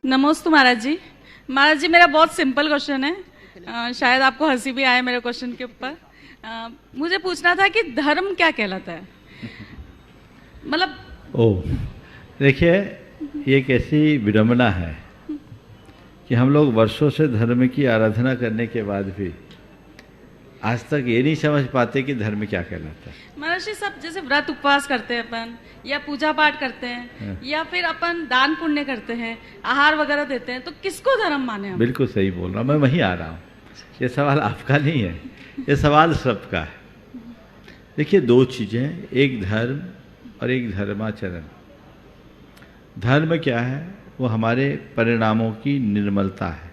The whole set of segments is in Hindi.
नमस्ते महाराज जी। महाराज जी, मेरा बहुत सिंपल क्वेश्चन है। शायद आपको हंसी भी आए मेरे क्वेश्चन के ऊपर। मुझे पूछना था कि धर्म क्या कहलाता है? मतलब देखिए, ये एक ऐसी विडंबना है कि हम लोग वर्षों से धर्म की आराधना करने के बाद भी आज तक ये नहीं समझ पाते कि धर्म क्या कहलाता है। महाराज जी, सब जैसे व्रत उपवास करते हैं अपन, या पूजा पाठ करते हैं, या फिर अपन दान पुण्य करते हैं, आहार वगैरह देते हैं, तो किसको धर्म माने हम? बिल्कुल सही बोल रहा हूँ, मैं वहीं आ रहा हूँ। ये सवाल आपका नहीं है, ये सवाल सबका है। देखिए, दो चीज़ें, एक धर्म और एक धर्माचरण। धर्म क्या है? वो हमारे परिणामों की निर्मलता है,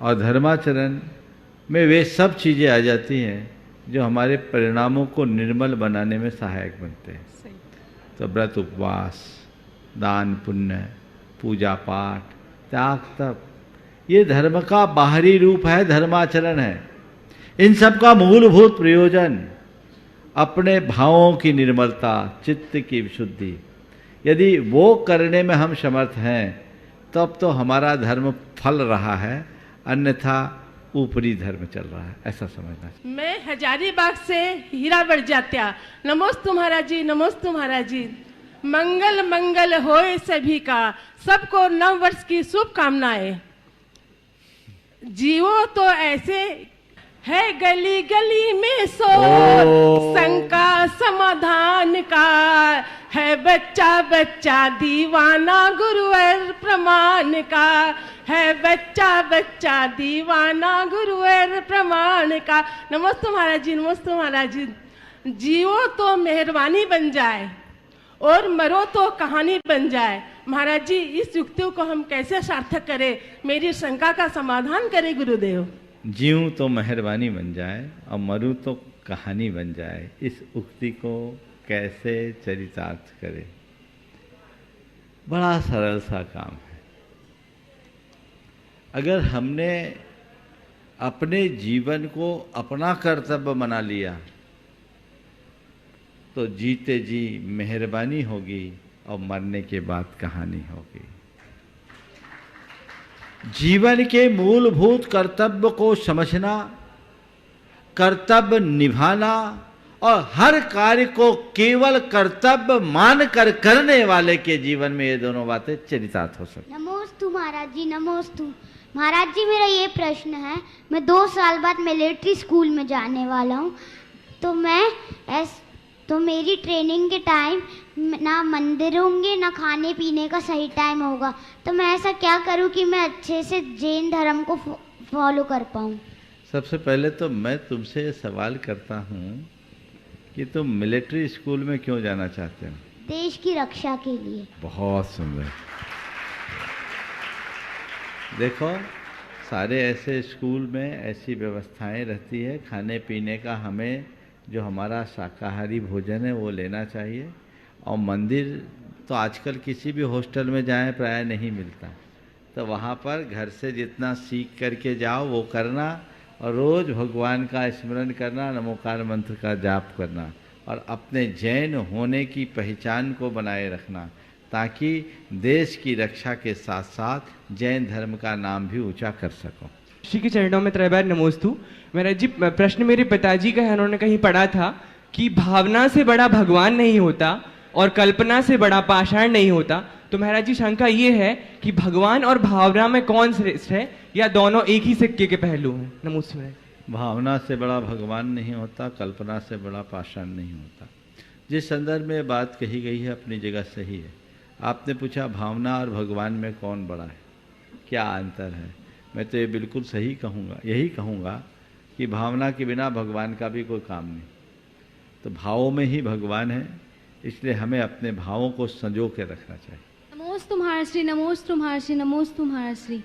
और धर्माचरण में वे सब चीज़ें आ जाती हैं जो हमारे परिणामों को निर्मल बनाने में सहायक बनते हैं। तो व्रत उपवास, दान पुण्य, पूजा पाठ, त्याग तप, ये धर्म का बाहरी रूप है, धर्माचरण है। इन सब का मूलभूत प्रयोजन अपने भावों की निर्मलता, चित्त की विशुद्धि। यदि वो करने में हम समर्थ हैं तब तो हमारा धर्म फल रहा है, अन्यथा ऊपरी धर्म चल रहा है, ऐसा समझना चाहिए। मैं हजारीबाग से हीरा बड़जात्या। नमोस्तु महाराज जी, नमोस्तु महाराज जी। मंगल मंगल होए सभी का, सबको नव वर्ष की शुभकामनाएं। जीवो तो ऐसे है गली गली में शोर, शंका समाधान का है बच्चा बच्चा दीवाना गुरुवर प्रमाण का, है बच्चा बच्चा दीवाना गुरुवर प्रमाण का। नमस्ते महाराज जी, नमस्ते महाराज जी। जियो तो मेहरबानी बन जाए और मरो तो कहानी बन जाए। महाराज जी, इस युक्ति को हम कैसे सार्थक करें? मेरी शंका का समाधान करें गुरुदेव। जीऊं तो मेहरबानी बन जाए और मरूं तो कहानी बन जाए, इस उक्ति को कैसे चरितार्थ करें? बड़ा सरल सा काम है। अगर हमने अपने जीवन को अपना कर्तव्य बना लिया तो जीते जी मेहरबानी होगी और मरने के बाद कहानी होगी। जीवन के मूलभूत कर्तव्य को समझना, कर्तव्य निभाना और हर कार्य को केवल कर्तव्य मानकर करने वाले के जीवन में ये दोनों बातें चरितार्थ हो सकती। नमोस्तु महाराज जी, नमोस्तु महाराज जी। मेरा ये प्रश्न है, मैं 2 साल बाद मिलिट्री स्कूल में जाने वाला हूँ, तो मेरी ट्रेनिंग के टाइम ना मंदिर होंगे ना खाने पीने का सही टाइम होगा, तो मैं ऐसा क्या करूं कि मैं अच्छे से जैन धर्म को फॉलो कर पाऊं? सबसे पहले तो मैं तुमसे सवाल करता हूं कि तुम मिलिट्री स्कूल में क्यों जाना चाहते हो? देश की रक्षा के लिए। बहुत सुंदर। देखो, सारे ऐसे स्कूल में ऐसी व्यवस्थाएं रहती है, खाने पीने का हमें जो हमारा शाकाहारी भोजन है वो लेना चाहिए, और मंदिर तो आजकल किसी भी हॉस्टल में जाएं प्राय नहीं मिलता, तो वहाँ पर घर से जितना सीख करके जाओ वो करना, और रोज़ भगवान का स्मरण करना, नमोकार मंत्र का जाप करना, और अपने जैन होने की पहचान को बनाए रखना, ताकि देश की रक्षा के साथ साथ जैन धर्म का नाम भी ऊंचा कर सको। श्री के चरणों में त्रैबार नमोस्तु। महाराज जी, प्रश्न मेरे पिताजी का है। उन्होंने कहीं पढ़ा था कि भावना से बड़ा भगवान नहीं होता और कल्पना से बड़ा पाषाण नहीं होता। तो महाराज जी, शंका ये है कि भगवान और भावना में कौन श्रेष्ठ है, या दोनों एक ही सिक्के के पहलू हैं? नमस्ते। भावना से बड़ा भगवान नहीं होता, कल्पना से बड़ा पाषाण नहीं होता। जिस संदर्भ में बात कही गई है अपनी जगह सही है। आपने पूछा भावना और भगवान में कौन बड़ा है, क्या अंतर है? मैं तो ये बिल्कुल सही कहूँगा, यही कहूँगा कि भावना के बिना भगवान का भी कोई काम नहीं। तो भावों में ही भगवान है, इसलिए हमें अपने भावों को संजो के रखना चाहिए। नमोस्तु महाश्री, नमोस्तु महाश्री, नमोस्तु महाश्री।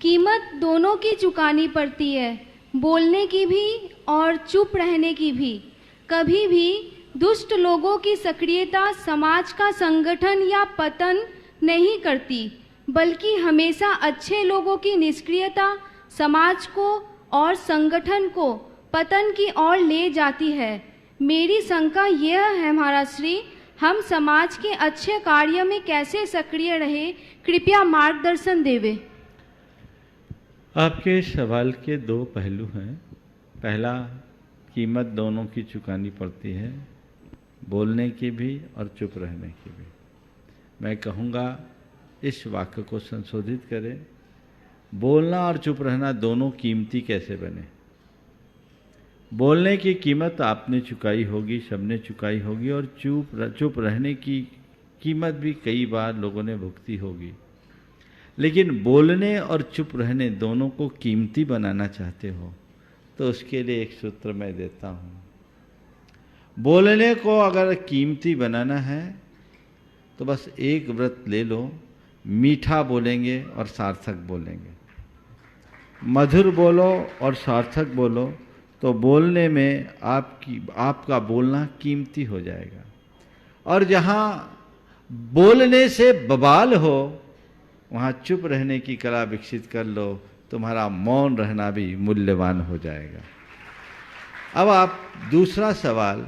कीमत दोनों की चुकानी पड़ती है, बोलने की भी और चुप रहने की भी। कभी भी दुष्ट लोगों की सक्रियता समाज का संगठन या पतन नहीं करती, बल्कि हमेशा अच्छे लोगों की निष्क्रियता समाज को और संगठन को पतन की ओर ले जाती है। मेरी शंका यह है महाराज श्री, हम समाज के अच्छे कार्य में कैसे सक्रिय रहे, कृपया मार्गदर्शन देवे। आपके सवाल के दो पहलू हैं। पहला, कीमत दोनों की चुकानी पड़ती है, बोलने की भी और चुप रहने की भी। मैं कहूँगा इस वाक्य को संशोधित करें, बोलना और चुप रहना दोनों कीमती कैसे बने। बोलने की कीमत आपने चुकाई होगी, सबने चुकाई होगी, और चुप रहने की कीमत भी कई बार लोगों ने भुगती होगी। लेकिन बोलने और चुप रहने दोनों को कीमती बनाना चाहते हो तो उसके लिए एक सूत्र मैं देता हूँ। बोलने को अगर कीमती बनाना है तो बस एक व्रत ले लो, मीठा बोलेंगे और सार्थक बोलेंगे। मधुर बोलो और सार्थक बोलो तो बोलने में आपका बोलना कीमती हो जाएगा। और जहाँ बोलने से बवाल हो वहाँ चुप रहने की कला विकसित कर लो, तुम्हारा मौन रहना भी मूल्यवान हो जाएगा। अब आप दूसरा सवाल,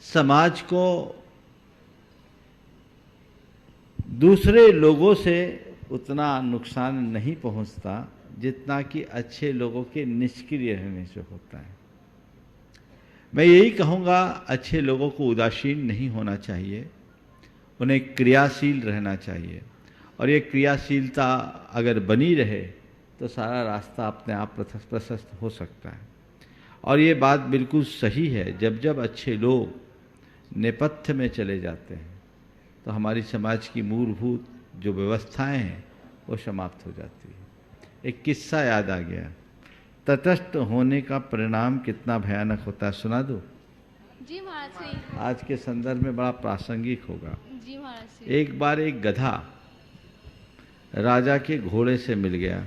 समाज को दूसरे लोगों से उतना नुकसान नहीं पहुंचता जितना कि अच्छे लोगों के निष्क्रिय रहने से होता है। मैं यही कहूँगा, अच्छे लोगों को उदासीन नहीं होना चाहिए, उन्हें क्रियाशील रहना चाहिए। और ये क्रियाशीलता अगर बनी रहे तो सारा रास्ता अपने आप प्रशस्त हो सकता है। और ये बात बिल्कुल सही है, जब जब अच्छे लोग नेपथ्य में चले जाते हैं तो हमारी समाज की मूलभूत जो व्यवस्थाएं हैं वो समाप्त हो जाती है। एक किस्सा याद आ गया, तटस्थ होने का परिणाम कितना भयानक होता है, सुना दूं? जी महाराज जी। आज के संदर्भ में बड़ा प्रासंगिक होगा। जी महाराज जी। एक बार एक गधा राजा के घोड़े से मिल गया।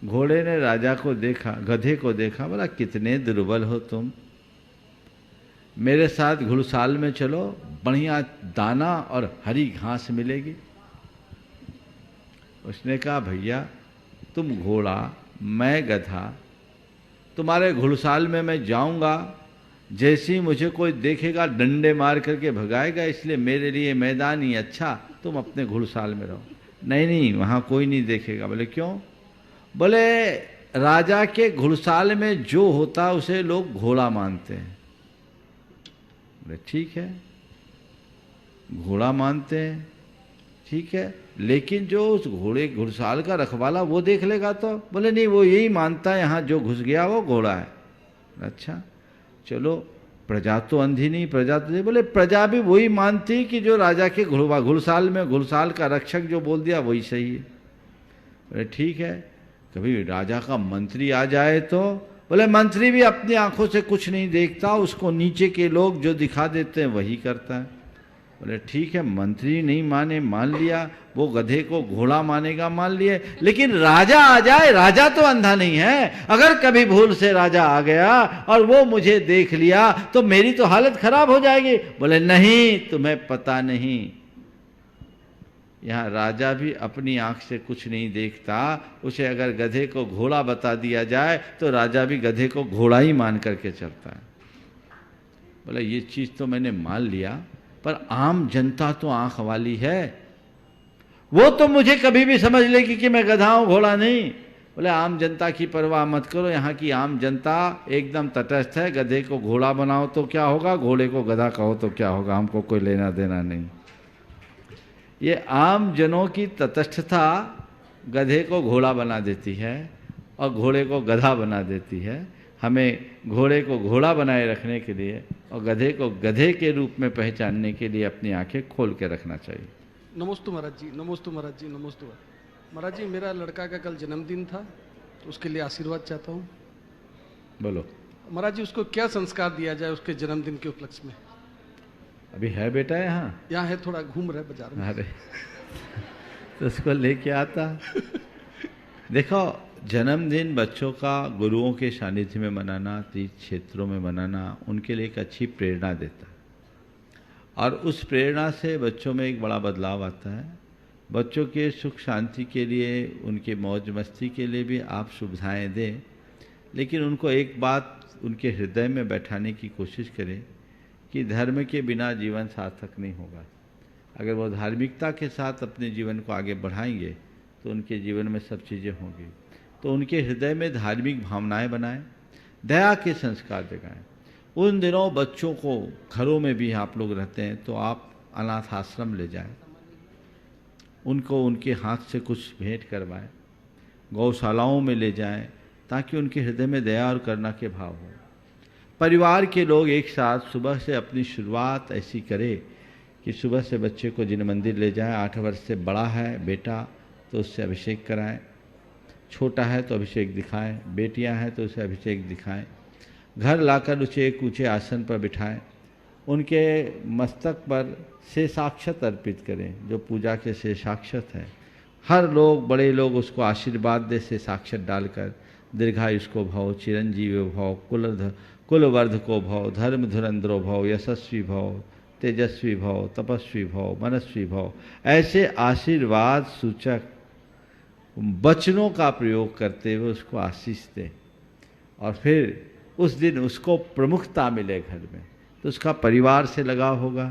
घोड़े ने राजा को देखा, गधे को देखा, बोला कितने दुर्बल हो तुम, मेरे साथ घुड़साल में चलो, बढ़िया दाना और हरी घास मिलेगी। उसने कहा भैया तुम घोड़ा, मैं गधा, तुम्हारे घुड़साल में मैं जाऊंगा, जैसे ही मुझे कोई देखेगा डंडे मार करके भगाएगा, इसलिए मेरे लिए मैदान ही अच्छा, तुम अपने घुड़साल में रहो। नहीं नहीं, वहाँ कोई नहीं देखेगा। बोले क्यों? बोले राजा के घुड़साल में जो होता उसे लोग घोड़ा मानते हैं। बोले ठीक है, घोड़ा मानते हैं, ठीक है, लेकिन जो उस घुड़साल का रखवाला वो देख लेगा तो? बोले नहीं, वो यही मानता है यहाँ जो घुस गया वो घोड़ा है। अच्छा चलो, प्रजा तो अंधी नहीं, प्रजा तो नहीं। बोले प्रजा भी वही मानती कि जो राजा के घुड़साल में घुड़साल का रक्षक जो बोल दिया वही सही है। बोले ठीक है, कभी राजा का मंत्री आ जाए तो? बोले मंत्री भी अपनी आंखों से कुछ नहीं देखता, उसको नीचे के लोग जो दिखा देते हैं वही करता है। बोले ठीक है, मंत्री नहीं माने, मान लिया, वो गधे को घोड़ा मानेगा, मान लिए, लेकिन राजा आ जाए, राजा तो अंधा नहीं है, अगर कभी भूल से राजा आ गया और वो मुझे देख लिया तो मेरी तो हालत खराब हो जाएगी। बोले नहीं, तुम्हें पता नहीं, यहाँ राजा भी अपनी आंख से कुछ नहीं देखता, उसे अगर गधे को घोड़ा बता दिया जाए तो राजा भी गधे को घोड़ा ही मान करके चलता है। बोले ये चीज़ तो मैंने मान लिया, पर आम जनता तो आंख वाली है, वो तो मुझे कभी भी समझ लेगी कि मैं गधा हूं, घोड़ा नहीं। बोले आम जनता की परवाह मत करो, यहाँ की आम जनता एकदम तटस्थ है, गधे को घोड़ा बनाओ तो क्या होगा, घोड़े को गधा कहो तो क्या होगा, हमको कोई लेना देना नहीं। ये आम जनों की तटस्थता गधे को घोड़ा बना देती है और घोड़े को गधा बना देती है। हमें घोड़े को घोड़ा बनाए रखने के लिए और गधे को गधे के रूप में पहचानने के लिए अपनी आंखें खोल के रखना चाहिए। नमोस्तु महाराज जी, नमोस्तु महाराज जी, नमोस्तु महाराज जी। मेरा लड़का का कल जन्मदिन था तो उसके लिए आशीर्वाद चाहता हूँ। बोलो महाराज जी, उसको क्या संस्कार दिया जाए उसके जन्मदिन के उपलक्ष्य में? अभी है बेटा यहाँ? यहाँ है, थोड़ा घूम रहे बाजार में। अरे तो उसको लेके आता। देखो, जन्मदिन बच्चों का गुरुओं के सानिध्य में मनाना, तीर्थ क्षेत्रों में मनाना उनके लिए एक अच्छी प्रेरणा देता है और उस प्रेरणा से बच्चों में एक बड़ा बदलाव आता है। बच्चों के सुख शांति के लिए, उनके मौज मस्ती के लिए भी आप सुविधाएं दें, लेकिन उनको एक बात उनके हृदय में बैठाने की कोशिश करें कि धर्म के बिना जीवन सार्थक नहीं होगा। अगर वो धार्मिकता के साथ अपने जीवन को आगे बढ़ाएंगे तो उनके जीवन में सब चीज़ें होंगी। तो उनके हृदय में धार्मिक भावनाएं बनाएं, दया के संस्कार जगाएं। उन दिनों बच्चों को घरों में भी आप लोग रहते हैं तो आप अनाथ आश्रम ले जाएं, उनको उनके हाथ से कुछ भेंट करवाएं, गौशालाओं में ले जाएं ताकि उनके हृदय में दया और करुणा के भाव हो। परिवार के लोग एक साथ सुबह से अपनी शुरुआत ऐसी करें कि सुबह से बच्चे को जिन मंदिर ले जाएं। 8 वर्ष से बड़ा है बेटा तो उससे अभिषेक कराएं, छोटा है तो अभिषेक दिखाएं, बेटियां हैं तो उसे अभिषेक दिखाएं। घर लाकर उसे एक ऊंचे आसन पर बिठाएं, उनके मस्तक पर शेषाक्षत अर्पित करें जो पूजा के शेषाक्षत हैं। हर लोग बड़े लोग उसको आशीर्वाद दे शेषाक्षत डालकर, दीर्घायुष्को भव, चिरंजीवी भव, कुलवर्धको भव, धर्म धुरंधरो भव, यशस्वी भव, तेजस्वी भव, तपस्वी भव, मनस्वी भव, ऐसे आशीर्वाद सूचक वचनों का प्रयोग करते हुए उसको आशीष दें। और फिर उस दिन उसको प्रमुखता मिले घर में, तो उसका परिवार से लगाव होगा,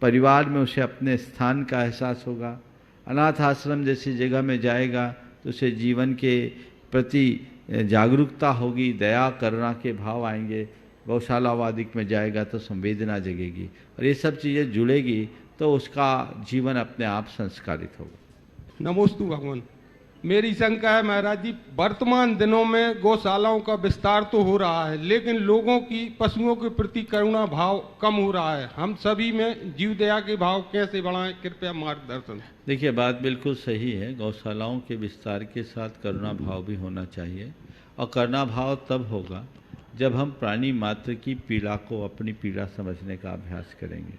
परिवार में उसे अपने स्थान का एहसास होगा। अनाथ आश्रम जैसी जगह में जाएगा तो उसे जीवन के प्रति जागरूकता होगी, दया करुणा के भाव आएंगे। गौशाला वादिक में जाएगा तो संवेदना जगेगी और ये सब चीज़ें जुड़ेगी तो उसका जीवन अपने आप संस्कारित होगा। नमोस्तु भगवान। मेरी शंका है महाराज जी, वर्तमान दिनों में गौशालाओं का विस्तार तो हो रहा है लेकिन लोगों की पशुओं के प्रति करुणा भाव कम हो रहा है। हम सभी में जीव दया के भाव कैसे बढ़ाएं, कृपया मार्गदर्शन। देखिए, बात बिल्कुल सही है। गौशालाओं के विस्तार के साथ करुणा भाव भी होना चाहिए और करुणा भाव तब होगा जब हम प्राणी मात्र की पीड़ा को अपनी पीड़ा समझने का अभ्यास करेंगे।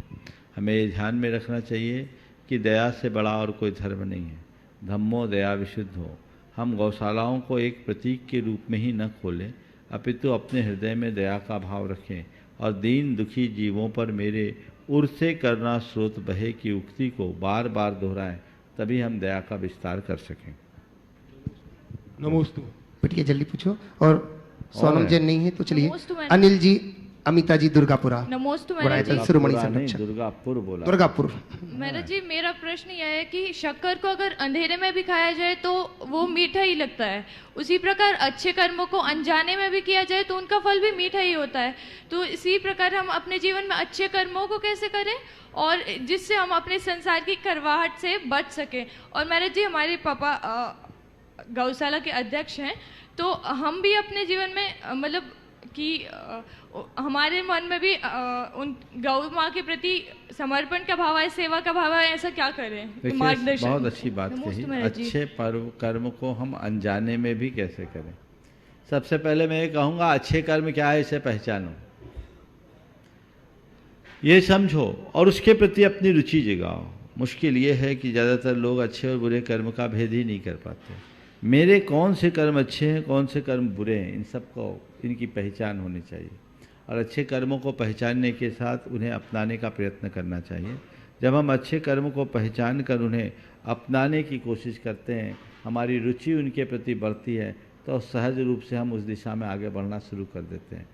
हमें ये ध्यान में रखना चाहिए कि दया से बड़ा और कोई धर्म नहीं है। धम्मो दया विशुद्ध हो। हम गौशालाओं को एक प्रतीक के रूप में ही न खोलें अपितु अपने हृदय में दया का भाव रखें और दीन दुखी जीवों पर मेरे उर से करना स्रोत बहे की उक्ति को बार बार दोहराएं, तभी हम दया का विस्तार कर सकें। नमोस्तु। बेटिए जल्दी पूछो। और सोनम जैन नहीं है तो चलिए अनिल जी, अमिता जी, दुर्गापुरा। नमोस्तु शिरोमणि संरक्षक। दुर्गापुर बोला। दुर्गापुर। महाराज जी, मेरा प्रश्न यह है कि शक्कर को अगर अंधेरे में भी खाया जाए तो वो मीठा ही लगता है, उसी प्रकार अच्छे कर्मों को अनजाने में भी किया जाए तो उनका फल भी मीठा ही होता है। तो इसी प्रकार हम अपने जीवन में अच्छे कर्मों को कैसे करें और जिससे हम अपने संसार की करवाहट से बच सकें। और महाराज जी, हमारे पापा गौशाला के अध्यक्ष हैं, तो हम भी अपने जीवन में मतलब कि हमारे मन में भी उन गौ माँ के प्रति समर्पण का भाव है, सेवा का भाव है, ऐसा क्या करें? मार्गदर्शन। बहुत अच्छी बात कही। अच्छे कर्म को हम अनजाने में भी कैसे करें? सबसे पहले मैं ये कहूँगा, अच्छे कर्म क्या है इसे पहचानो, ये समझो और उसके प्रति अपनी रुचि जगाओ। मुश्किल ये है कि ज़्यादातर लोग अच्छे और बुरे कर्म का भेद ही नहीं कर पाते। मेरे कौन से कर्म अच्छे हैं, कौन से कर्म बुरे हैं, इन सबको इनकी पहचान होनी चाहिए और अच्छे कर्मों को पहचानने के साथ उन्हें अपनाने का प्रयत्न करना चाहिए। जब हम अच्छे कर्म को पहचान कर उन्हें अपनाने की कोशिश करते हैं, हमारी रुचि उनके प्रति बढ़ती है, तो सहज रूप से हम उस दिशा में आगे बढ़ना शुरू कर देते हैं।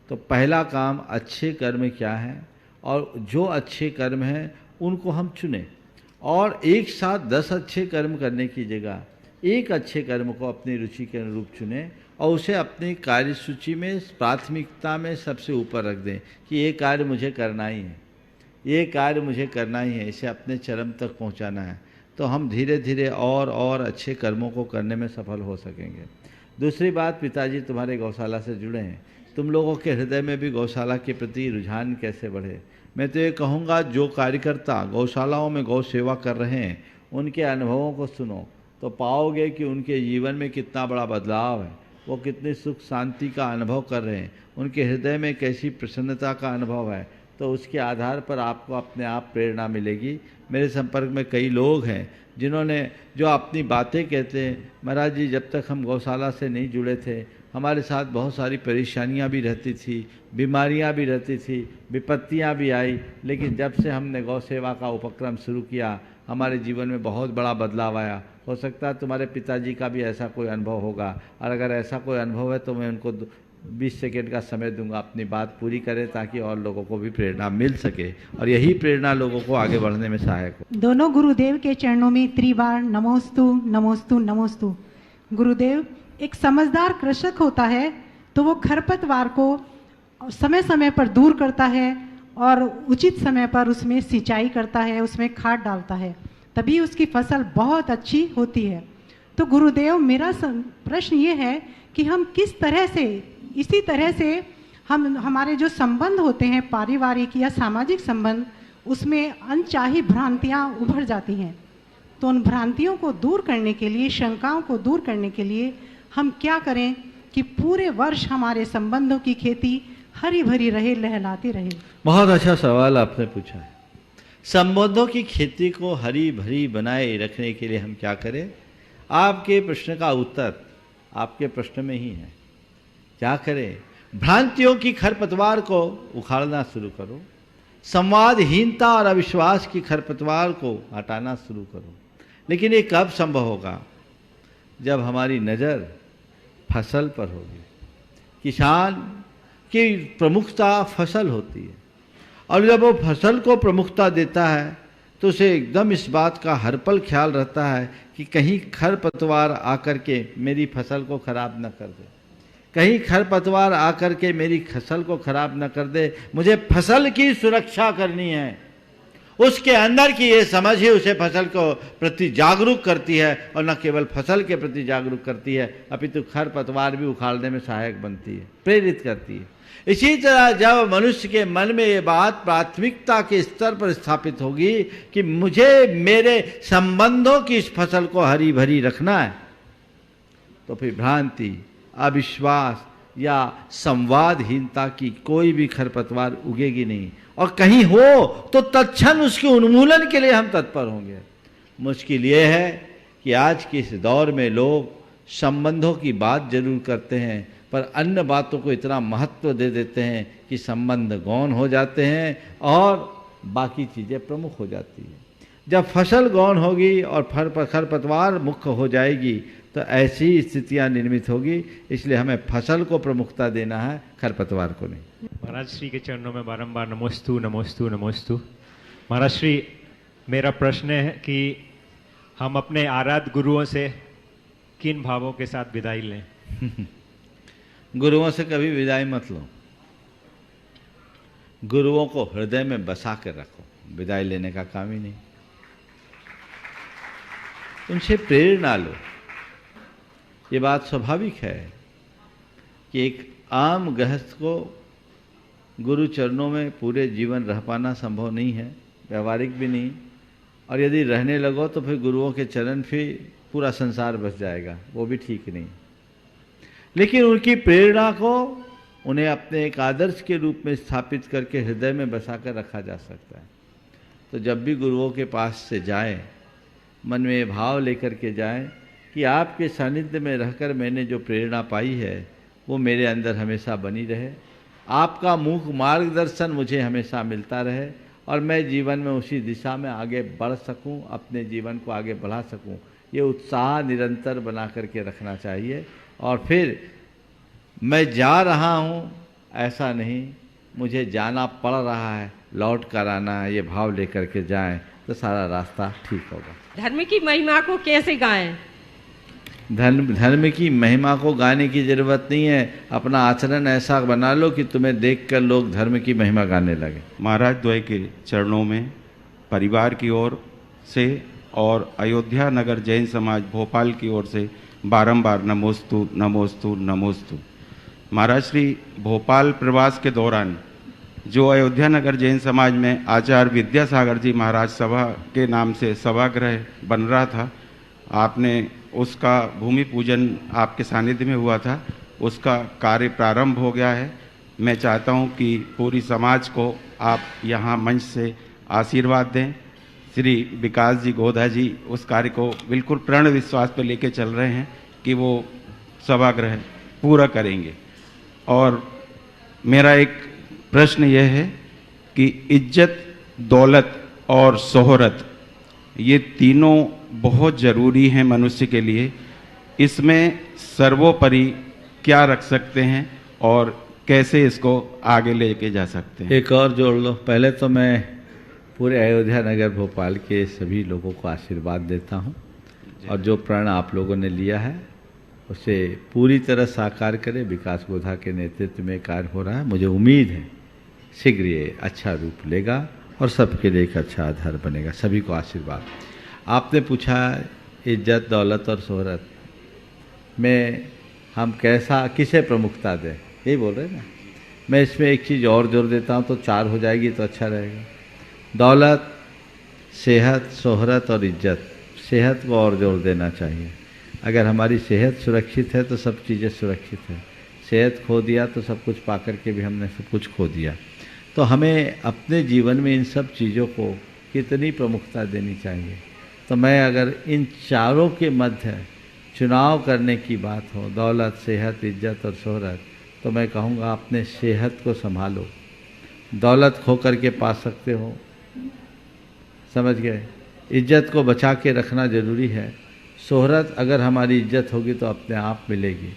तो पहला काम, अच्छे कर्म क्या हैं और जो अच्छे कर्म हैं उनको हम चुनें और एक साथ 10 अच्छे कर्म करने की जगह एक अच्छे कर्म को अपनी रुचि के अनुरूप चुनें और उसे अपनी कार्यसूची में प्राथमिकता में सबसे ऊपर रख दें कि ये कार्य मुझे करना ही है, ये कार्य मुझे करना ही है, इसे अपने चरम तक पहुंचाना है। तो हम धीरे धीरे और अच्छे कर्मों को करने में सफल हो सकेंगे। दूसरी बात, पिताजी तुम्हारे गौशाला से जुड़े हैं, तुम लोगों के हृदय में भी गौशाला के प्रति रुझान कैसे बढ़े? मैं तो ये कहूँगा, जो कार्यकर्ता गौशालाओं में गौ सेवा कर रहे हैं उनके अनुभवों को सुनो तो पाओगे कि उनके जीवन में कितना बड़ा बदलाव है, वो कितनी सुख शांति का अनुभव कर रहे हैं, उनके हृदय में कैसी प्रसन्नता का अनुभव है। तो उसके आधार पर आपको अपने आप प्रेरणा मिलेगी। मेरे संपर्क में कई लोग हैं जिन्होंने जो अपनी बातें कहते हैं, महाराज जी जब तक हम गौशाला से नहीं जुड़े थे हमारे साथ बहुत सारी परेशानियां भी रहती थी, बीमारियां भी रहती थी, विपत्तियां भी आई, लेकिन जब से हमने गौ सेवा का उपक्रम शुरू किया हमारे जीवन में बहुत बड़ा बदलाव आया। हो सकता है तुम्हारे पिताजी का भी ऐसा कोई अनुभव होगा और अगर ऐसा कोई अनुभव है तो मैं उनको 20 सेकेंड का समय दूंगा, अपनी बात पूरी करें ताकि और लोगों को भी प्रेरणा मिल सके और यही प्रेरणा लोगों को आगे बढ़ने में सहायक हो। दोनों गुरुदेव के चरणों में त्रिबार नमोस्तु नमोस्तु नमोस्तु। गुरुदेव, एक समझदार कृषक होता है तो वो खरपतवार को समय समय पर दूर करता है और उचित समय पर उसमें सिंचाई करता है, उसमें खाद डालता है, तभी उसकी फसल बहुत अच्छी होती है। तो गुरुदेव, मेरा प्रश्न ये है कि हम किस तरह से, इसी तरह से हमारे जो संबंध होते हैं पारिवारिक या सामाजिक संबंध, उसमें अनचाही भ्रांतियाँ उभर जाती हैं, तो उन भ्रांतियों को दूर करने के लिए, शंकाओं को दूर करने के लिए हम क्या करें कि पूरे वर्ष हमारे संबंधों की खेती हरी भरी रहे, लहलाती रहे? बहुत अच्छा सवाल आपने पूछा है। संबंधों की खेती को हरी भरी बनाए रखने के लिए हम क्या करें? आपके प्रश्न का उत्तर आपके प्रश्न में ही है। क्या करें? भ्रांतियों की खरपतवार को उखाड़ना शुरू करो, संवादहीनता और अविश्वास की खरपतवार को हटाना शुरू करो। लेकिन ये कब संभव होगा? जब हमारी नज़र फसल पर होगी। किसान की प्रमुखता फसल होती है और जब वो फसल को प्रमुखता देता है तो उसे एकदम इस बात का हर पल ख्याल रहता है कि कहीं खरपतवार आकर के मेरी फसल को खराब न कर दे, कहीं खरपतवार आकर के मेरी फसल को खराब न कर दे, मुझे फसल की सुरक्षा करनी है। उसके अंदर की ये समझ ही उसे फसल को प्रति जागरूक करती है और न केवल फसल के प्रति जागरूक करती है अपितु खरपतवार भी उखाड़ने में सहायक बनती है, प्रेरित करती है। इसी तरह जब मनुष्य के मन में ये बात प्राथमिकता के स्तर पर स्थापित होगी कि मुझे मेरे संबंधों की इस फसल को हरी भरी रखना है, तो फिर भ्रांति, अविश्वास या संवादहीनता की कोई भी खरपतवार उगेगी नहीं और कहीं हो तो तत्क्षण उसके उन्मूलन के लिए हम तत्पर होंगे। मुश्किल ये है कि आज के इस दौर में लोग संबंधों की बात जरूर करते हैं पर अन्य बातों को इतना महत्व दे देते हैं कि संबंध गौण हो जाते हैं और बाकी चीज़ें प्रमुख हो जाती हैं। जब फसल गौण होगी और खरपतवार मुख्य हो जाएगी तो ऐसी स्थितियां निर्मित होगी। इसलिए हमें फसल को प्रमुखता देना है, खरपतवार को नहीं। महाराज श्री के चरणों में बारंबार नमोस्तु नमोस्तु नमोस्तु। महाराज श्री, मेरा प्रश्न है कि हम अपने आराध्य गुरुओं से किन भावों के साथ विदाई लें? गुरुओं से कभी विदाई मत लो, गुरुओं को हृदय में बसा कर रखो। विदाई लेने का काम ही नहीं, उनसे प्रेरणा लो। ये बात स्वाभाविक है कि एक आम गृहस्थ को गुरु चरणों में पूरे जीवन रह पाना संभव नहीं है, व्यवहारिक भी नहीं, और यदि रहने लगो तो फिर गुरुओं के चरण फिर पूरा संसार बस जाएगा, वो भी ठीक नहीं। लेकिन उनकी प्रेरणा को उन्हें अपने एक आदर्श के रूप में स्थापित करके हृदय में बसाकर रखा जा सकता है। तो जब भी गुरुओं के पास से जाएं, मन में ये भाव लेकर के जाएं कि आपके सानिध्य में रहकर मैंने जो प्रेरणा पाई है वो मेरे अंदर हमेशा बनी रहे, आपका मुख मार्गदर्शन मुझे हमेशा मिलता रहे और मैं जीवन में उसी दिशा में आगे बढ़ सकूं, अपने जीवन को आगे बढ़ा सकूं। ये उत्साह निरंतर बना करके रखना चाहिए। और फिर मैं जा रहा हूँ ऐसा नहीं, मुझे जाना पड़ रहा है, लौट कर आना है, ये भाव लेकर के जाएं तो सारा रास्ता ठीक होगा। धर्म की महिमा को कैसे गाएं? धर्म की महिमा को गाने की जरूरत नहीं है, अपना आचरण ऐसा बना लो कि तुम्हें देखकर लोग धर्म की महिमा गाने लगे। महाराज द्वय के चरणों में परिवार की ओर से और अयोध्या नगर जैन समाज भोपाल की ओर से बारंबार नमोस्तु नमोस्तु नमोस्तु। महाराज श्री, भोपाल प्रवास के दौरान जो अयोध्या नगर जैन समाज में आचार्य विद्यासागर जी महाराज सभा के नाम से सभागृह बन रहा था, आपने उसका भूमि पूजन आपके सानिध्य में हुआ था, उसका कार्य प्रारंभ हो गया है। मैं चाहता हूं कि पूरी समाज को आप यहां मंच से आशीर्वाद दें। श्री विकास जी गोधा जी उस कार्य को बिल्कुल प्रण विश्वास पर लेके चल रहे हैं कि वो सभागृह पूरा करेंगे। और मेरा एक प्रश्न यह है कि इज्जत, दौलत और शोहरत ये तीनों बहुत ज़रूरी हैं मनुष्य के लिए, इसमें सर्वोपरि क्या रख सकते हैं और कैसे इसको आगे लेके जा सकते हैं? एक और जोड़ लो। पहले तो मैं पूरे अयोध्या नगर भोपाल के सभी लोगों को आशीर्वाद देता हूँ और जो प्रण आप लोगों ने लिया है उसे पूरी तरह साकार करें। विकास बोधा के नेतृत्व में कार्य हो रहा है, मुझे उम्मीद है शीघ्र ये अच्छा रूप लेगा और सबके लिए एक अच्छा आधार बनेगा। सभी को आशीर्वाद। आपने पूछा इज्जत, दौलत और शोहरत में हम कैसा किसे प्रमुखता दें, यही बोल रहे हैं ना। मैं इसमें एक चीज़ और जोड़ देता हूँ तो 4 हो जाएगी तो अच्छा रहेगा। दौलत, सेहत, शोहरत और इज्जत। सेहत को और जोड़ देना चाहिए। अगर हमारी सेहत सुरक्षित है तो सब चीज़ें सुरक्षित है। सेहत खो दिया तो सब कुछ पा कर के भी हमने सब कुछ खो दिया। तो हमें अपने जीवन में इन सब चीज़ों को कितनी प्रमुखता देनी चाहिए। तो मैं अगर इन चारों के मध्य चुनाव करने की बात हो, दौलत, सेहत, इज्जत और शोहरत, तो मैं कहूँगा अपने सेहत को संभालो। दौलत खो करके पा सकते हो, समझ गए। इज्जत को बचा के रखना जरूरी है। शोहरत अगर हमारी इज्जत होगी तो अपने आप मिलेगी।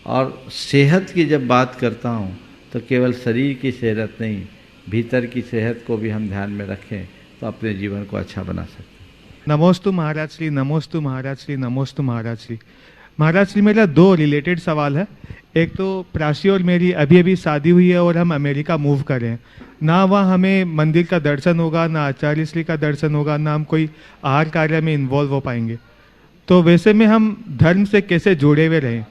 और सेहत की जब बात करता हूँ तो केवल शरीर की सेहत नहीं, भीतर की सेहत को भी हम ध्यान में रखें तो अपने जीवन को अच्छा बना सकते हैं। नमोस्तु महाराज श्री, नमोस्तु महाराज श्री, नमोस्तु महाराज श्री। महाराज श्री, मेरा 2 रिलेटेड सवाल है। एक तो प्राची और मेरी अभी अभी शादी हुई है और हम अमेरिका मूव कर रहे हैं। ना वहाँ हमें मंदिर का दर्शन होगा, ना आचार्य श्री का दर्शन होगा, ना हम कोई आहार कार्य में इन्वॉल्व हो पाएंगे। तो वैसे में हम धर्म से कैसे जुड़े हुए रहें,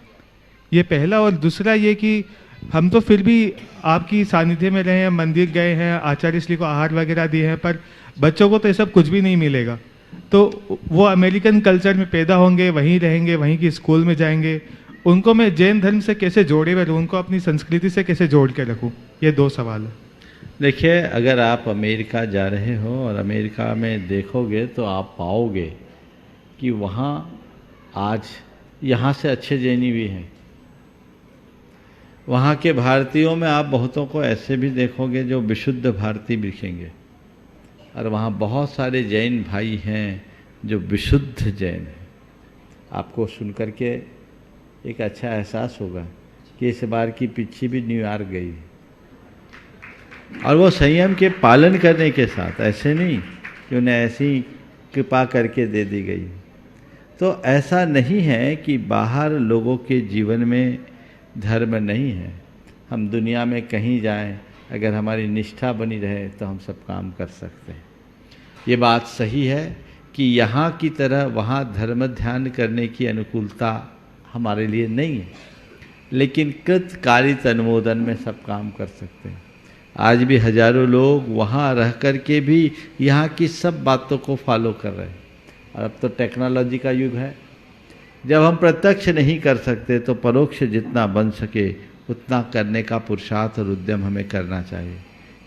ये पहला। और दूसरा ये कि हम तो फिर भी आपकी सानिध्य में रहे हैं, मंदिर गए हैं, आचार्य श्री को आहार वगैरह दिए हैं, पर बच्चों को तो ये सब कुछ भी नहीं मिलेगा। तो वो अमेरिकन कल्चर में पैदा होंगे, वहीं रहेंगे, वहीं की स्कूल में जाएंगे। उनको मैं जैन धर्म से कैसे जोड़े हुए रहूँ, उनको अपनी संस्कृति से कैसे जोड़ के रखूँ, ये 2 सवाल है। देखिए, अगर आप अमेरिका जा रहे हो और अमेरिका में देखोगे तो आप पाओगे कि वहाँ आज यहाँ से अच्छे जैनी भी हैं। वहाँ के भारतीयों में आप बहुतों को ऐसे भी देखोगे जो विशुद्ध भारतीय दिखेंगे, और वहाँ बहुत सारे जैन भाई हैं जो विशुद्ध जैन हैं। आपको सुनकर के एक अच्छा एहसास होगा कि इस बार की पिच्ची भी न्यूयॉर्क गई और वो संयम के पालन करने के साथ, ऐसे नहीं कि उन्हें ऐसी कृपा करके दे दी गई। तो ऐसा नहीं है कि बाहर लोगों के जीवन में धर्म नहीं है। हम दुनिया में कहीं जाएं, अगर हमारी निष्ठा बनी रहे तो हम सब काम कर सकते हैं। ये बात सही है कि यहाँ की तरह वहाँ धर्म ध्यान करने की अनुकूलता हमारे लिए नहीं है, लेकिन कृत कारित अनुमोदन में सब काम कर सकते हैं। आज भी हजारों लोग वहाँ रह कर के भी यहाँ की सब बातों को फॉलो कर रहे हैं। और अब तो टेक्नोलॉजी का युग है। जब हम प्रत्यक्ष नहीं कर सकते तो परोक्ष जितना बन सके उतना करने का पुरुषार्थ और उद्यम हमें करना चाहिए।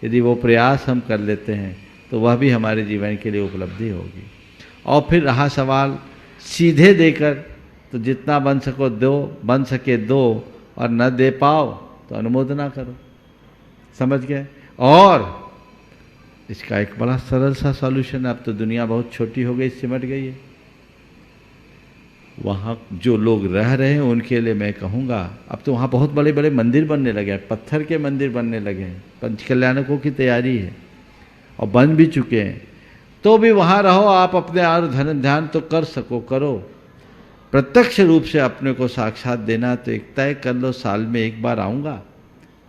यदि वो प्रयास हम कर लेते हैं तो वह भी हमारे जीवन के लिए उपलब्धि होगी। और फिर रहा सवाल सीधे देकर, तो जितना बन सको दो, बन सके दो, और न दे पाओ तो अनुमोदना करो। समझ गए। और इसका एक बड़ा सरल सा सॉल्यूशन है। अब तो दुनिया बहुत छोटी हो गई, सिमट गई है। वहाँ जो लोग रह रहे हैं उनके लिए मैं कहूँगा, अब तो वहाँ बहुत बड़े बड़े मंदिर बनने लगे हैं, पत्थर के मंदिर बनने लगे हैं, पंचकल्याणकों की तैयारी है और बन भी चुके हैं। तो भी वहाँ रहो, आप अपने और धन ध्यान तो कर सको करो। प्रत्यक्ष रूप से अपने को साक्षात देना तो एक तय कर लो, साल में एक बार आऊँगा,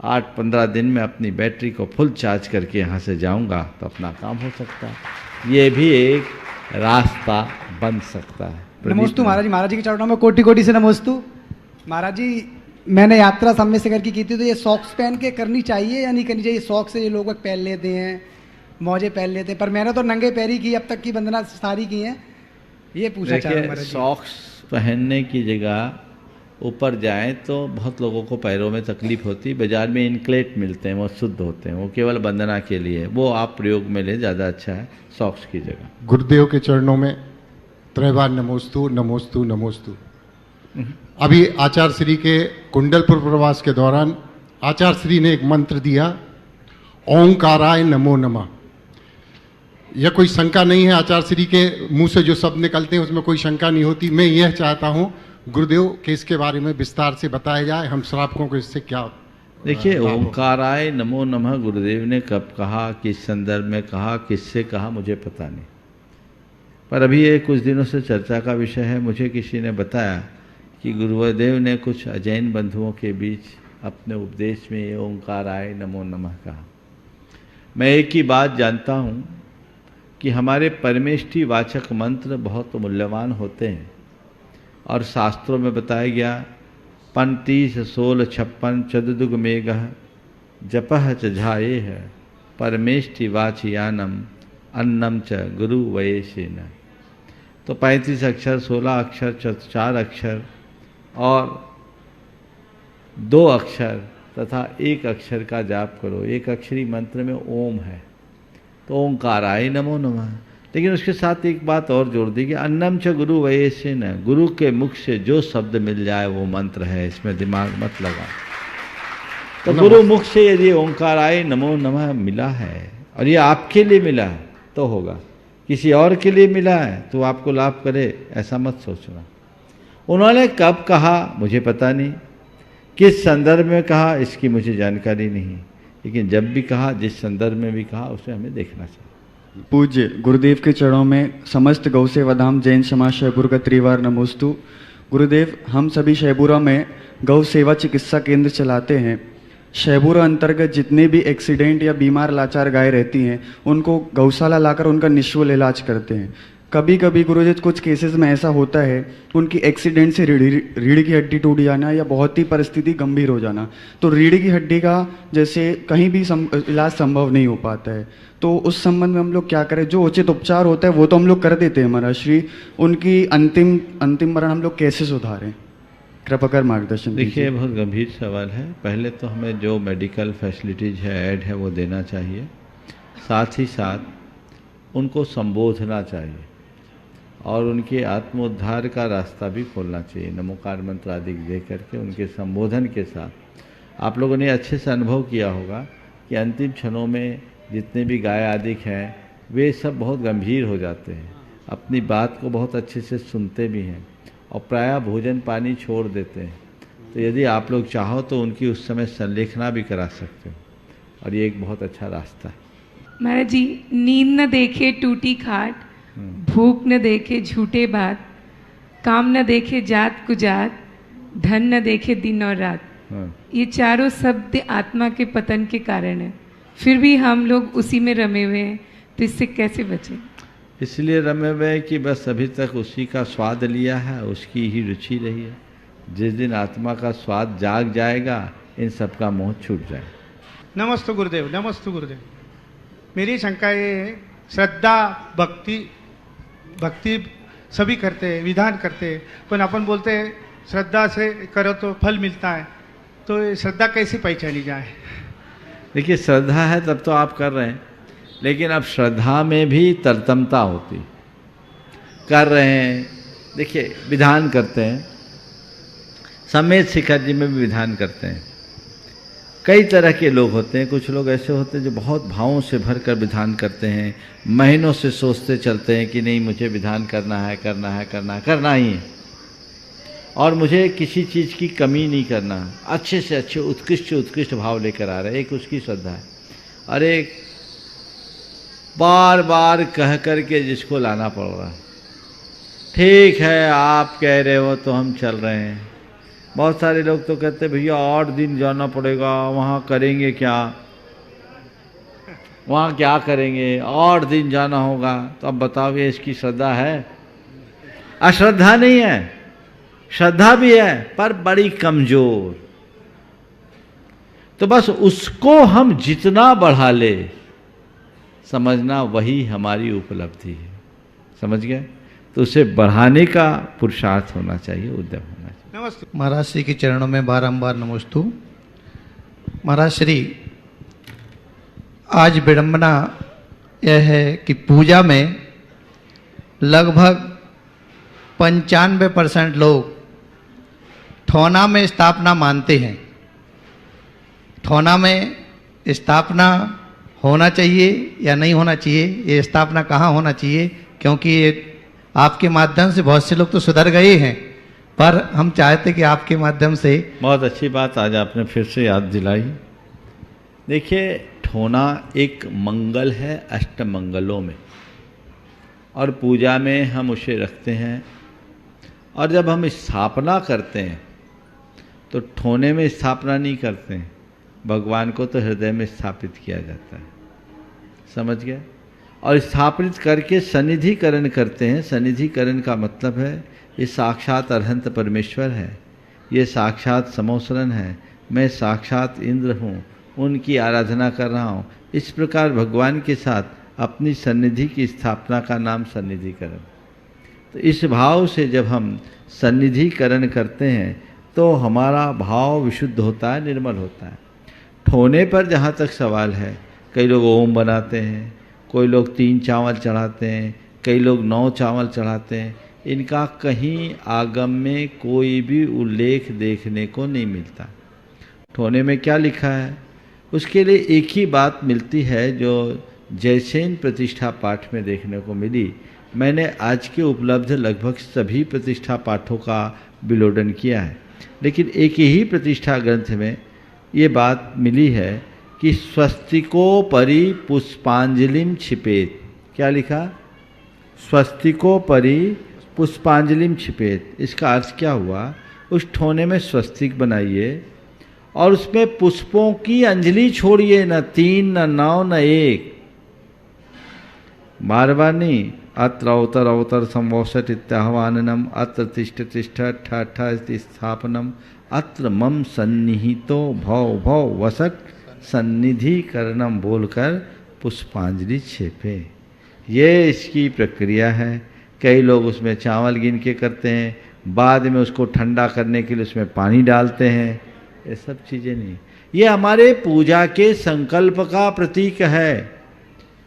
8-15 दिन में अपनी बैटरी को फुल चार्ज करके यहाँ से जाऊँगा तो अपना काम हो सकता है। ये भी एक रास्ता बन सकता है। नमोस्तु महाराज जी, महाराज जी के चरणों में कोटि कोटि से नमोस्तु। महाराज जी, मैंने यात्रा समय से करके की थी, तो ये सॉक्स पहन के करनी चाहिए या नहीं करनी चाहिए? सॉक्स से ये लोग पहन लेते हैं, मौजे पहन लेते हैं, पर मैंने तो नंगे पैरी की अब तक की वंदना सारी की हैं। ये पूछा चाह रहा हूं। सॉक्स पहनने की जगह ऊपर जाएं तो बहुत लोगों को पैरों में तकलीफ होती है। बाजार में इनक्लेट मिलते हैं, वो शुद्ध होते हैं, वो केवल वंदना के लिए, वो आप प्रयोग में ले, ज़्यादा अच्छा है सॉक्स की जगह। गुरुदेव के चरणों में त्रैबार नमोस्तु नमोस्तु नमोस्तु। अभी आचार्य श्री के कुंडलपुर प्रवास के दौरान आचार्य श्री ने एक मंत्र दिया, ओंकाराय नमो नमः। यह कोई शंका नहीं है, आचार्य श्री के मुंह से जो शब्द निकलते हैं उसमें कोई शंका नहीं होती। मैं यह चाहता हूँ गुरुदेव के इसके बारे में विस्तार से बताया जाए, हम श्रावकों को इससे क्या देखिए, ओंकाराय नमो नमः गुरुदेव ने कब कहा, किस संदर्भ में कहा, किससे कहा, मुझे पता नहीं। पर अभी ये कुछ दिनों से चर्चा का विषय है। मुझे किसी ने बताया कि गुरुदेव ने कुछ अजैन बंधुओं के बीच अपने उपदेश में ये ओंकाराय नमो नमः कहा। मैं एक ही बात जानता हूँ कि हमारे परमेष्ठी वाचक मंत्र बहुत मूल्यवान होते हैं और शास्त्रों में बताया गया 35 16 56 चतुर्दुग मेघः जपः च झाये है परमेष्ठी वाचयानम अन्नम च गुरु वयेशेन। तो 35 अक्षर, 16 अक्षर, 4 अक्षर और 2 अक्षर तथा 1 अक्षर का जाप करो। एक अक्षरी मंत्र में ओम है, तो ओंकाराय नमो नमः। लेकिन उसके साथ एक बात और जोड़ दी कि अन्नम च गुरु वयेशेन, गुरु के मुख से जो शब्द मिल जाए वो मंत्र है, इसमें दिमाग मत लगा। तो गुरु मुख से यदि ओंकाराय नमो नमः मिला है और ये आपके लिए मिला है तो होगा, किसी और के लिए मिला है तो आपको लाभ करे, ऐसा मत सोचना। उन्होंने कब कहा मुझे पता नहीं, किस संदर्भ में कहा इसकी मुझे जानकारी नहीं, लेकिन जब भी कहा, जिस संदर्भ में भी कहा, उसे हमें देखना चाहिए। पूज्य गुरुदेव के चरणों में समस्त गौ सेवा धाम जैन समाज शहपुर का त्रिवार नमोस्तु। गुरुदेव, हम सभी शहपुरा में गौ सेवा चिकित्सा केंद्र चलाते हैं। शहपुरा अंतर्गत जितने भी एक्सीडेंट या बीमार लाचार गाय रहती हैं उनको गौशाला लाकर उनका निःशुल्क इलाज करते हैं। कभी कभी गुरुदेव कुछ केसेस में ऐसा होता है उनकी एक्सीडेंट से रीढ़ की हड्डी टूट जाना या बहुत ही परिस्थिति गंभीर हो जाना, तो रीढ़ की हड्डी का जैसे कहीं भी इलाज संभव नहीं हो पाता है, तो उस संबंध में हम लोग क्या करें? जो उचित उपचार होता है वो तो हम लोग कर देते हैं महाराज श्री, उनकी अंतिम मरण हम लोग कैसे सुधारें? कृपा कर मार्गदर्शन दीजिए। देखिए, बहुत गंभीर सवाल है। पहले तो हमें जो मेडिकल फैसिलिटीज है, ऐड है, वो देना चाहिए। साथ ही साथ उनको संबोधना चाहिए और उनके आत्मोद्धार का रास्ता भी खोलना चाहिए। नमोकार मंत्र आदि दे करके उनके संबोधन के साथ आप लोगों ने अच्छे से अनुभव किया होगा कि अंतिम क्षणों में जितने भी गाय आदि हैं वे सब बहुत गंभीर हो जाते हैं, अपनी बात को बहुत अच्छे से सुनते भी हैं और प्रायः भोजन पानी छोड़ देते हैं। तो यदि आप लोग चाहो तो उनकी उस समय संलेखना भी करा सकते हो और ये एक बहुत अच्छा रास्ता है। महाराज जी, नींद न देखे टूटी खाट, भूख न देखे झूठे बात, काम न देखे जात कुजात, धन न देखे दिन और रात, ये चारों शब्द आत्मा के पतन के कारण है। फिर भी हम लोग उसी में रमे हुए हैं, तो इससे कैसे बचें? इसलिए रमे हुए कि बस अभी तक उसी का स्वाद लिया है, उसकी ही रुचि रही है। जिस दिन आत्मा का स्वाद जाग जाएगा इन सब का मोह छूट जाएगा। नमस्ते गुरुदेव, नमस्ते गुरुदेव। मेरी शंका ये है, श्रद्धा भक्ति सभी करते हैं, विधान करते हैं, पर अपन बोलते हैं श्रद्धा से करो तो फल मिलता है, तो ये श्रद्धा कैसे पहचानी जाए? देखिए, श्रद्धा है तब तो आप कर रहे हैं, लेकिन अब श्रद्धा में भी तरतमता होती, कर रहे हैं। देखिए, विधान करते हैं, समेत शिखर जी में भी विधान करते हैं। कई तरह के लोग होते हैं, कुछ लोग ऐसे होते हैं जो बहुत भावों से भर कर विधान करते हैं, महीनों से सोचते चलते हैं कि नहीं मुझे विधान करना है, करना है, करना है, करना ही है और मुझे किसी चीज़ की कमी नहीं करना। अच्छे से अच्छे उत्कृष्ट भाव लेकर आ रहे हैं, एक उसकी श्रद्धा है। और एक बार बार कह कर के जिसको लाना पड़ रहा है, ठीक है आप कह रहे हो तो हम चल रहे हैं। बहुत सारे लोग तो कहते हैं भैया 8 दिन जाना पड़ेगा, वहाँ करेंगे क्या, वहाँ क्या करेंगे, 8 दिन जाना होगा। तो अब बताओ ये इसकी श्रद्धा है? अश्रद्धा नहीं है, श्रद्धा भी है पर बड़ी कमजोर। तो बस उसको हम जितना बढ़ा ले, समझना वही हमारी उपलब्धि है। समझ गए? तो उसे बढ़ाने का पुरुषार्थ होना चाहिए, उद्यम होना चाहिए। महाराज श्री के चरणों में बारंबार नमोस्तु। महाराज श्री, आज विडंबना यह है कि पूजा में लगभग 95% लोग ठौना में स्थापना मानते हैं। ठौना में स्थापना होना चाहिए या नहीं होना चाहिए, ये स्थापना कहाँ होना चाहिए? क्योंकि ये आपके माध्यम से बहुत से लोग तो सुधर गए हैं, पर हम चाहते कि आपके माध्यम से। बहुत अच्छी बात आज आपने फिर से याद दिलाई। देखिए, ठोना एक मंगल है अष्टमंगलों में, और पूजा में हम उसे रखते हैं। और जब हम स्थापना करते हैं तो ठोने में स्थापना नहीं करते हैं, भगवान को तो हृदय में स्थापित किया जाता है। समझ गया? और स्थापित करके सन्निधिकरण करते हैं। सन्निधिकरण का मतलब है ये साक्षात अरहंत परमेश्वर है, ये साक्षात समोसरन है, मैं साक्षात इंद्र हूँ, उनकी आराधना कर रहा हूँ। इस प्रकार भगवान के साथ अपनी सन्निधि की स्थापना का नाम सन्निधिकरण। तो इस भाव से जब हम सन्निधिकरण करते हैं तो हमारा भाव विशुद्ध होता है, निर्मल होता है। ठोने पर जहाँ तक सवाल है, कई लोग ओम बनाते हैं, कोई लोग 3 चावल चढ़ाते हैं, कई लोग 9 चावल चढ़ाते हैं। इनका कहीं आगम में कोई भी उल्लेख देखने को नहीं मिलता। ठोने में क्या लिखा है उसके लिए एक ही बात मिलती है जो जयसेन प्रतिष्ठा पाठ में देखने को मिली। मैंने आज के उपलब्ध लगभग सभी प्रतिष्ठा पाठों का विलोडन किया है, लेकिन एक ही प्रतिष्ठा ग्रंथ में ये बात मिली है कि स्वस्तिको परि पुष्पांजलिम छिपेत। क्या लिखा? स्वस्तिको परि पुष्पांजलिम छिपेत। इसका अर्थ क्या हुआ? उस ठोने में स्वस्तिक बनाइए और उसमें पुष्पों की अंजलि छोड़िए, न 3 न 9 न 1, बार बार नहीं। अत्र अवतर अवतर संवोषट इत्याह्वाननम, अत्र तिष्ठ तिष्ठ ठ ठ स्थापनम, अत्र मम सन्निहितो भव भव वसट सन्निधिकरणम बोलकर पुष्पांजलि छेपे। ये इसकी प्रक्रिया है। कई लोग उसमें चावल गिन के करते हैं, बाद में उसको ठंडा करने के लिए उसमें पानी डालते हैं। ये सब चीज़ें नहीं, ये हमारे पूजा के संकल्प का प्रतीक है।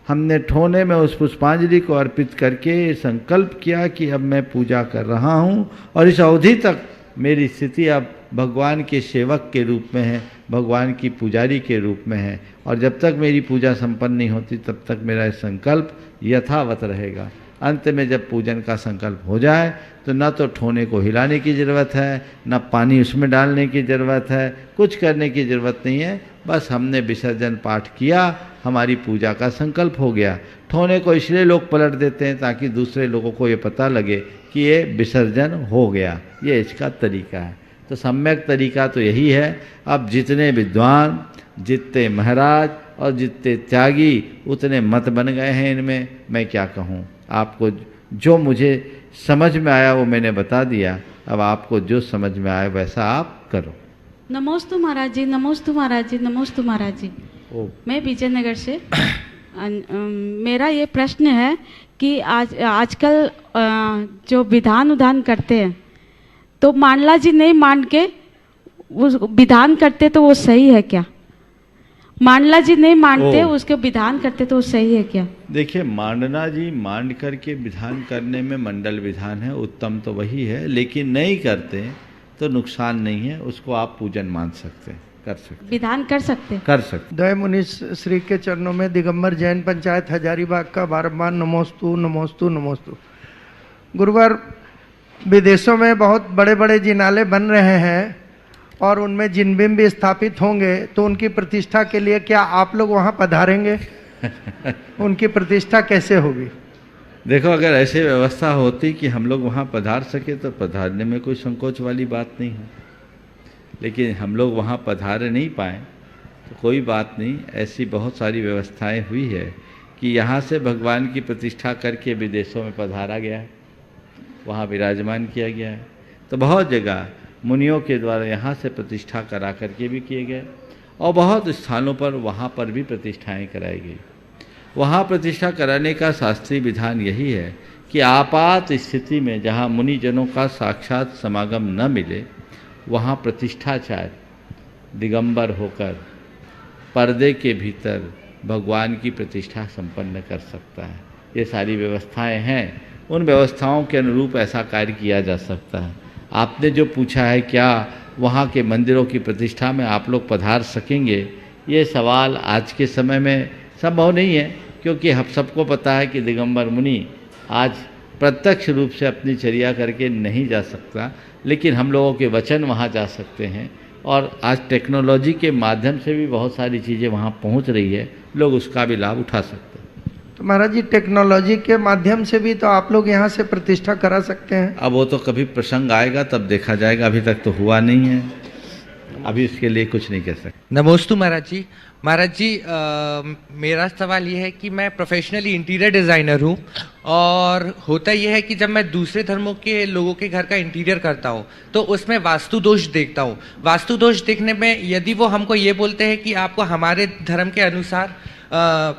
हमने ठोने में उस पुष्पांजलि को अर्पित करके संकल्प किया कि अब मैं पूजा कर रहा हूँ और इस अवधि तक मेरी स्थिति अब भगवान के सेवक के रूप में है, भगवान की पुजारी के रूप में है, और जब तक मेरी पूजा संपन्न नहीं होती तब तक मेरा संकल्प यथावत रहेगा। अंत में जब पूजन का संकल्प हो जाए तो न तो ठोने को हिलाने की ज़रूरत है, न पानी उसमें डालने की ज़रूरत है, कुछ करने की ज़रूरत नहीं है। बस हमने विसर्जन पाठ किया, हमारी पूजा का संकल्प हो गया। ठोने को इसलिए लोग पलट देते हैं ताकि दूसरे लोगों को ये पता लगे कि ये विसर्जन हो गया, ये इसका तरीका है। तो सम्यक तरीका तो यही है। अब जितने विद्वान, जितने महाराज और जितने त्यागी उतने मत बन गए हैं इनमें, मैं क्या कहूँ। आपको जो मुझे समझ में आया वो मैंने बता दिया। अब आपको जो समझ में आया वैसा आप करो। नमोस्तु महाराज जी, नमोस्तु महाराज जी, नमोस्तु महाराज जी। मैं विजयनगर से मेरा ये प्रश्न है कि आजकल जो विधान उधान करते हैं तो मांडला जी नहीं मान के वो विधान करते तो वो सही है क्या? मांडला जी नहीं मानते उसके विधान करते तो वो सही है क्या? देखिए, मांडना जी मांड करके विधान करने में मंडल विधान है, उत्तम तो वही है, लेकिन नहीं करते तो नुकसान नहीं है, उसको आप पूजन मान सकते हैं, कर सकते, विधान कर सकते, कर सकते। दया मुनि श्री के चरणों में दिगंबर जैन पंचायत हजारीबाग का बारंबार नमोस्तु नमोस्तु नमोस्तु। गुरुवार विदेशों में बहुत बड़े बड़े जिनाले बन रहे हैं और उनमें जिनबिंब भी स्थापित होंगे, तो उनकी प्रतिष्ठा के लिए क्या आप लोग वहाँ पधारेंगे? उनकी प्रतिष्ठा कैसे होगी? देखो, अगर ऐसी व्यवस्था होती कि हम लोग वहाँ पधार सके तो पधारने में कोई संकोच वाली बात नहीं है, लेकिन हम लोग वहाँ पधार नहीं पाए तो कोई बात नहीं। ऐसी बहुत सारी व्यवस्थाएं हुई है कि यहाँ से भगवान की प्रतिष्ठा करके विदेशों में पधारा गया है, वहाँ विराजमान किया गया है। तो बहुत जगह मुनियों के द्वारा यहाँ से प्रतिष्ठा करा करके भी किए गए और बहुत स्थानों पर वहाँ पर भी प्रतिष्ठाएं कराई गई। वहाँ प्रतिष्ठा कराने का शास्त्रीय विधान यही है कि आपात स्थिति में जहाँ मुनिजनों का साक्षात समागम न मिले वहाँ प्रतिष्ठाचार्य दिगंबर होकर पर्दे के भीतर भगवान की प्रतिष्ठा संपन्न कर सकता है। ये सारी व्यवस्थाएं हैं, उन व्यवस्थाओं के अनुरूप ऐसा कार्य किया जा सकता है। आपने जो पूछा है क्या वहाँ के मंदिरों की प्रतिष्ठा में आप लोग पधार सकेंगे, ये सवाल आज के समय में संभव नहीं है, क्योंकि हम सबको पता है कि दिगंबर मुनि आज प्रत्यक्ष रूप से अपनी चर्या करके नहीं जा सकता, लेकिन हम लोगों के वचन वहाँ जा सकते हैं। और आज टेक्नोलॉजी के माध्यम से भी बहुत सारी चीज़ें वहाँ पहुँच रही है, लोग उसका भी लाभ उठा सकते हैं। तो महाराज जी टेक्नोलॉजी के माध्यम से भी तो आप लोग यहाँ से प्रतिष्ठा करा सकते हैं। अब वो तो कभी प्रसंग आएगा तब देखा जाएगा, अभी तक तो हुआ नहीं है, अभी इसके लिए कुछ नहीं कह सकते। नमोस्तु महाराज जी। महाराज जी मेरा सवाल ये है कि मैं प्रोफेशनली इंटीरियर डिज़ाइनर हूँ, और होता यह है कि जब मैं दूसरे धर्मों के लोगों के घर का इंटीरियर करता हूँ तो उसमें वास्तु दोष देखता हूँ। वास्तु दोष देखने में यदि वो हमको ये बोलते हैं कि आपको हमारे धर्म के अनुसार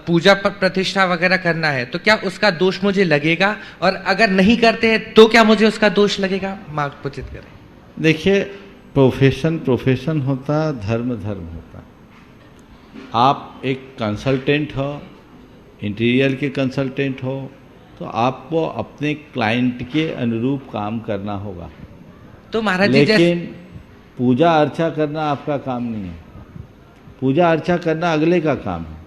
पूजा प्रतिष्ठा वगैरह करना है, तो क्या उसका दोष मुझे लगेगा, और अगर नहीं करते हैं तो क्या मुझे उसका दोष लगेगा? मार्गोचित करें। देखिए, प्रोफेशन होता, धर्म होता। आप एक कंसल्टेंट हो, इंटीरियर के कंसल्टेंट हो, तो आपको अपने क्लाइंट के अनुरूप काम करना होगा। तो महाराज जी लेकिन पूजा अर्चा करना आपका काम नहीं है। पूजा अर्चा करना अगले का काम है,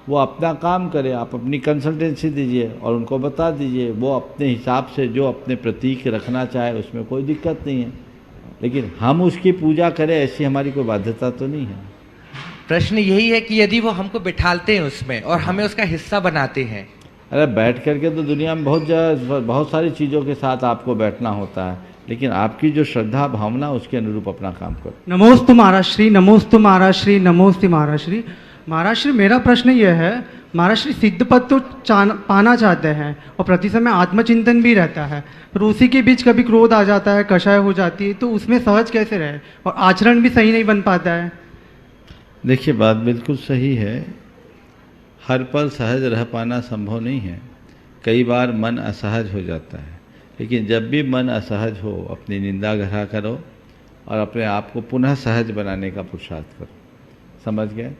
वो अपना काम करे, आप अपनी कंसल्टेंसी दीजिए और उनको बता दीजिए, वो अपने हिसाब से जो अपने प्रतीक रखना चाहे उसमें कोई दिक्कत नहीं है, लेकिन हम उसकी पूजा करें ऐसी हमारी कोई बाध्यता तो नहीं है। प्रश्न यही है कि यदि वो हमको बिठालते हैं उसमें और हमें उसका हिस्सा बनाते हैं। अरे बैठ करके तो दुनिया में बहुत सारी चीज़ों के साथ आपको बैठना होता है, लेकिन आपकी जो श्रद्धा भावना उसके अनुरूप अपना काम करो। नमोस्तु महाराज श्री, नमोस्तु महाराज श्री, नमोस्तु महाराज श्री। महाराज श्री मेरा प्रश्न यह है, महाराज श्री सिद्ध पद तो पाना चाहते हैं और प्रति समय आत्मचिंतन भी रहता है, पर उसी के बीच कभी क्रोध आ जाता है, कषाय हो जाती है, तो उसमें सहज कैसे रहे, और आचरण भी सही नहीं बन पाता है। देखिए, बात बिल्कुल सही है, हर पल सहज रह पाना संभव नहीं है, कई बार मन असहज हो जाता है, लेकिन जब भी मन असहज हो अपनी निंदा ग्रह करो और अपने आप को पुनः सहज बनाने का पुरुषार्थ करो। समझ गए?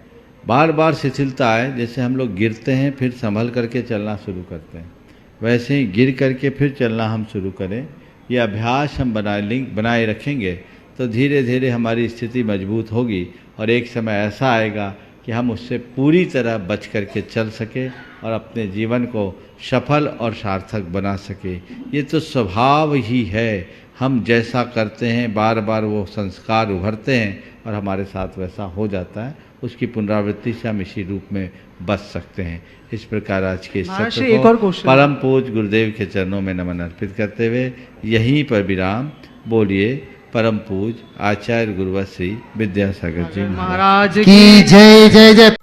बार बार शिथिलता आए, जैसे हम लोग गिरते हैं फिर संभल करके चलना शुरू करते हैं, वैसे ही गिर करके फिर चलना हम शुरू करें। ये अभ्यास हम बनाए रखेंगे तो धीरे धीरे हमारी स्थिति मजबूत होगी और एक समय ऐसा आएगा कि हम उससे पूरी तरह बच करके चल सके और अपने जीवन को सफल और सार्थक बना सके। ये तो स्वभाव ही है, हम जैसा करते हैं बार बार वो संस्कार उभरते हैं और हमारे साथ वैसा हो जाता है, उसकी पुनरावृत्ति से हम इसी रूप में बच सकते हैं। इस प्रकार आज के सत्र को परम पूज्य गुरुदेव के चरणों में नमन अर्पित करते हुए यहीं पर विराम। बोलिए परम पूज्य आचार्य गुरुवर श्री विद्यासागर जी महाराज की जय जय जय।